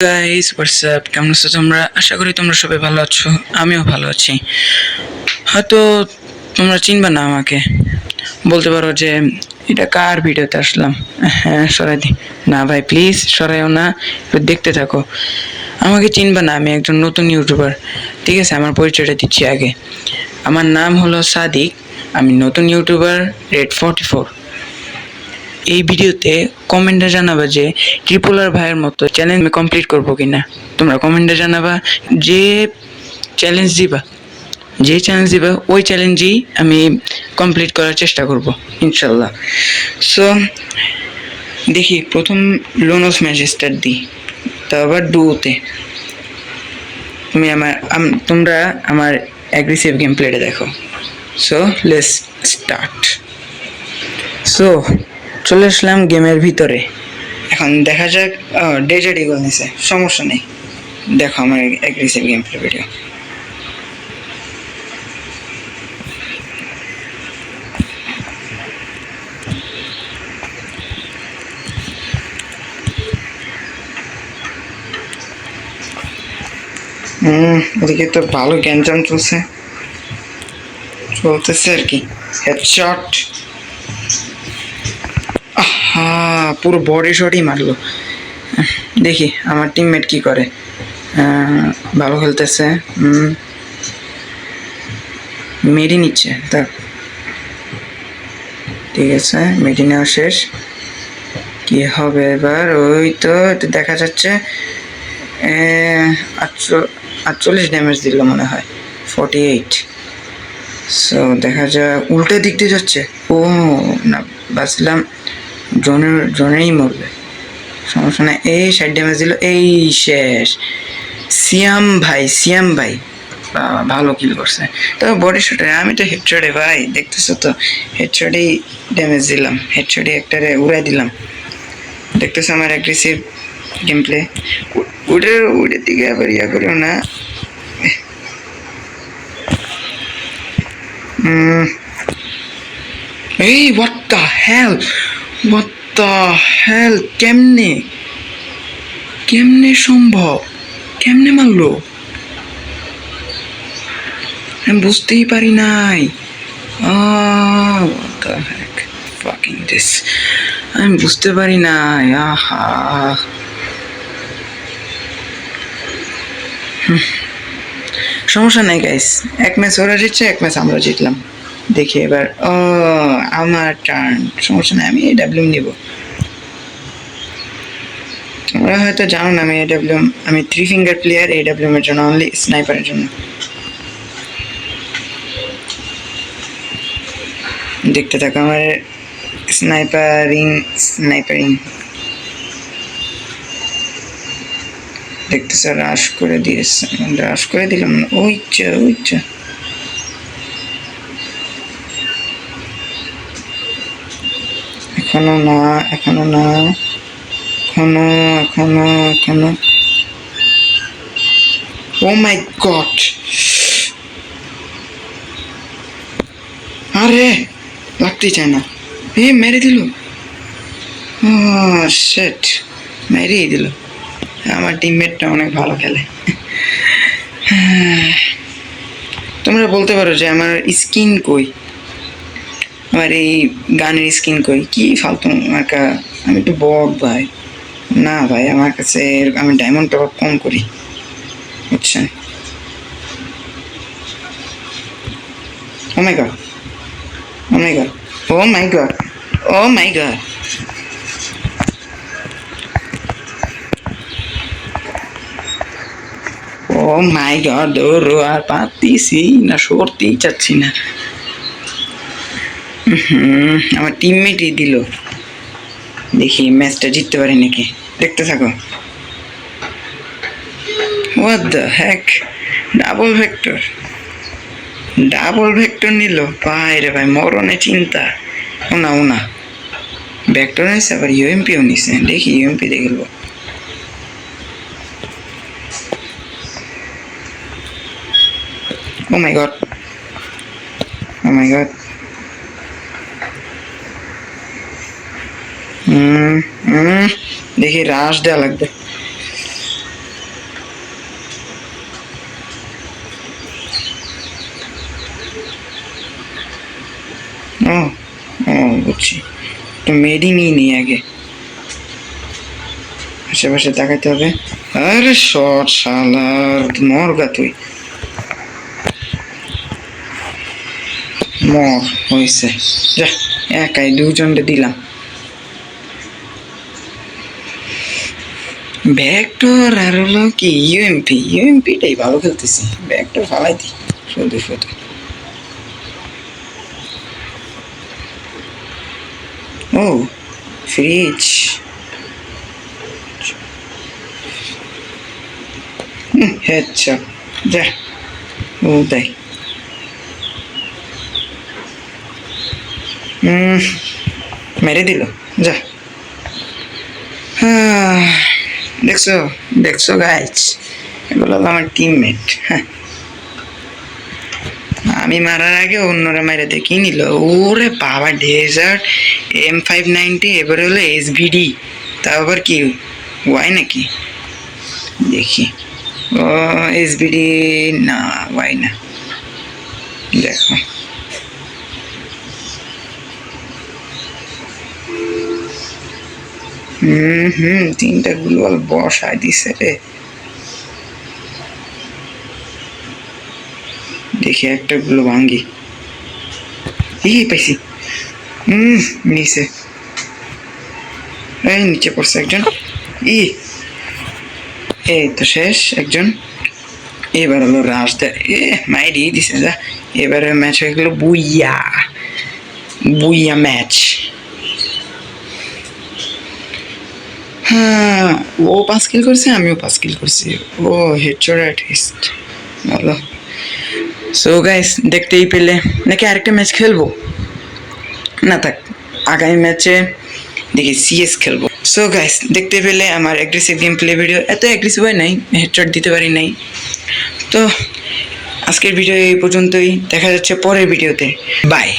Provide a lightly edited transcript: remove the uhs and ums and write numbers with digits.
Guys WhatsApp, কেমন আছো তোমরা? আশা করি তোমরা সবাই ভালো আছো। আমিও ভালো আছি। হয়তো তোমরা চিনবা না আমাকে, বলতে পারো যে এটা কার ভিডিওতে আসলাম। হ্যাঁ, সরাই দি না ভাই, প্লিজ সরাইও না, একটু দেখতে থাকো। আমাকে চিনবা না, আমি একজন নতুন ইউটিউবার। ঠিক আছে, আমার পরিচয়টা দিচ্ছি আগে। আমার নাম হলো সাদিক, আমি নতুন ইউটিউবার রেড44। এই ভিডিওতে কমেন্টে জানাবা যে ট্রিপল আর ভাইয়ের মতো চ্যালেঞ্জ আমি কমপ্লিট করবো কিনা। তোমরা কমেন্টে জানাবা, যে চ্যালেঞ্জ দিবা যে চ্যালেঞ্জ দিবা ওই চ্যালেঞ্জই আমি কমপ্লিট করার চেষ্টা করব ইনশাল্লাহ। সো দেখি, প্রথম লোনস ম্যাচ স্টার্ট দিই, তো আবার ডুওতে। তোমরা আমার অ্যাগ্রেসিভ গেম প্লেটা দেখো। So let's start. সো চলে আসলাম গেমের ভিতরে। এখন দেখা যাক। ডেজার্ট ইগল নিছে, সমস্যা নেই। দেখো আমার অ্যাগ্রেসিভ গেম প্লে ভিডিও। ওদিকে তো ভালো গ্যাঞ্জাম চলতেছে আর কি। হেডশট, আহা, পুরো বডি শটই মারলো। দেখি আমার টিমমেট কি করে। ভালো খেলতেছে। মেডি নিচ্ছে, তা ঠিক আছে, মেডি নেওয়া শেষ। কি হবে এবার? ওই তো দেখা যাচ্ছে 48 ড্যামেজ দিল মনে হয়, 48। সো দেখা যায় উল্টো দিক দিয়ে যাচ্ছে। ও না, বাঁচলাম। জনেই মরবে, সমস্যা না। এই 60 ড্যামেজ দিল, এই শেষ। সিয়াম ভাই ভালো কিল করছে। তবে বডি শটে, আমি তো হেডশটে ভাই, দেখতেছো তো, হেডশটেই ড্যামেজ দিলাম, হেডশটে একটারে উড়াই দিলাম। দেখতেছো আমার অ্যাগ্রেসিভ গেম প্লে। উড়ের দিকে আবার ইয়া করিও না। এই হোয়াট দ্য হেল, কেমনে সম্ভব? কেমনে মারলো আমি বুঝতেই পারি নাই। What the heck? Fucking this. আমি বুঝতে পারি নাই। আহা, সমস্যা নাই গাইস, এক ম্যাচ ওরা জিতছে, এক ম্যাচ আমরা জিতলাম। দেখি এবার। আমার টার্ন, সমস্যা নাই, আমি এডাব্লিউ নিব। তোমরা হয়তো জানো না, আমি 3 ফিঙ্গার প্লেয়ার এডাব্লিউ এর জন্য, অনলি স্নাইপারের জন্য। দেখতে থাকো আমার স্নাইপারিং। দেখতেছে, রাশ করে দিলাম। ওইচা এখনো না। ও মাই গড, আরে লাগতেই চায় না। মেরে দিল, শিট, মেরেই দিল। আমার টিমমেটটা অনেক ভালো খেলে। তোমরা বলতে পারো যে আমার স্কিন কই, আমার এই গানের স্কিন কই, কি ফালতু মার্কা। আমি একটু বড় ভাই, না ভাই, আমার কাছে আমি ডায়মন্ড টপ কম করি, বুঝছেন? ও মাই গড, ও মাই গড, ও মাই গড, ও মাই গড। ও মাই গড, ধরো আর পারতেছি না, সরতেই চাচ্ছি না। আমার টিমমেটই দিল। দেখি ম্যাচটা জিততে পারি নাকি, দেখতে থাকো। What the heck, double vector নিল ভাই রে ভাই, মরণে চিন্তা। ওনা ভেক্টর নিছে, আবার ইউএমপিও নিছে। দেখি ইউএমপি দেখব। ও মাই গড, দেখি রাশ দেওয়া লাগবে। একটু মেডি নিয়ে নিই আগে, আশেপাশে তাকাইতে হবে। আরে শট শালার মরগা তুই, মর হয়েছে। যা একাই দুজনকে দিলাম। ব্যাকটর আর হলো কি ইউএমপিটাই ভালো খেলতেছি, ব্যাকটর ফালাই দিই শুধু শুধু। ও ফ্রিজ, হেডশট, যা ও তাই। মেরে দিল, যা। দেখছো দেখছো গাইজ, এগুলো হলো আমার টিমমেট। হ্যাঁ, আমি মারার আগে অন্যরা মেরে দিয়ে কি নিল। ওরে বাবা, ডেজার্ট M590, এবারে হলো SVD, তাও আবার কি ওয়াই নাকি, দেখি। ও SVD না, ওয়াই না, দেখো। তিনটা গ্লোবাল বসায় দিছে রে। দেখি একটা গুলো ভাঙ্গি। পাইছি। নিচে, এই নিচে পড়ছে একজন। এই তো শেষ একজন। এবার হলো রাশ দেয়, মাইরি দিছে যা। এবারে ম্যাচ হয়ে গেল বুইয়া বুইয়া ম্যাচ। হ্যাঁ, ও 5 কিল করছে, আমিও 5 কিল করছি। ও হেডশট আর্টিস্ট, ভালো। সো গাইস, দেখতেই পেলে নাকি আরেকটা ম্যাচ খেলবো না, থাক আগামী ম্যাচে দেখি CS খেলবো। সো গাইস, দেখতে পেলে আমার অ্যাগ্রেসিভ গেম প্লে ভিডিও, এত অ্যাগ্রেসিভ হয় নাই, হেডশট দিতে পারি নাই। তো আজকের ভিডিও এই পর্যন্তই, দেখা যাচ্ছে পরের ভিডিওতে, বাই।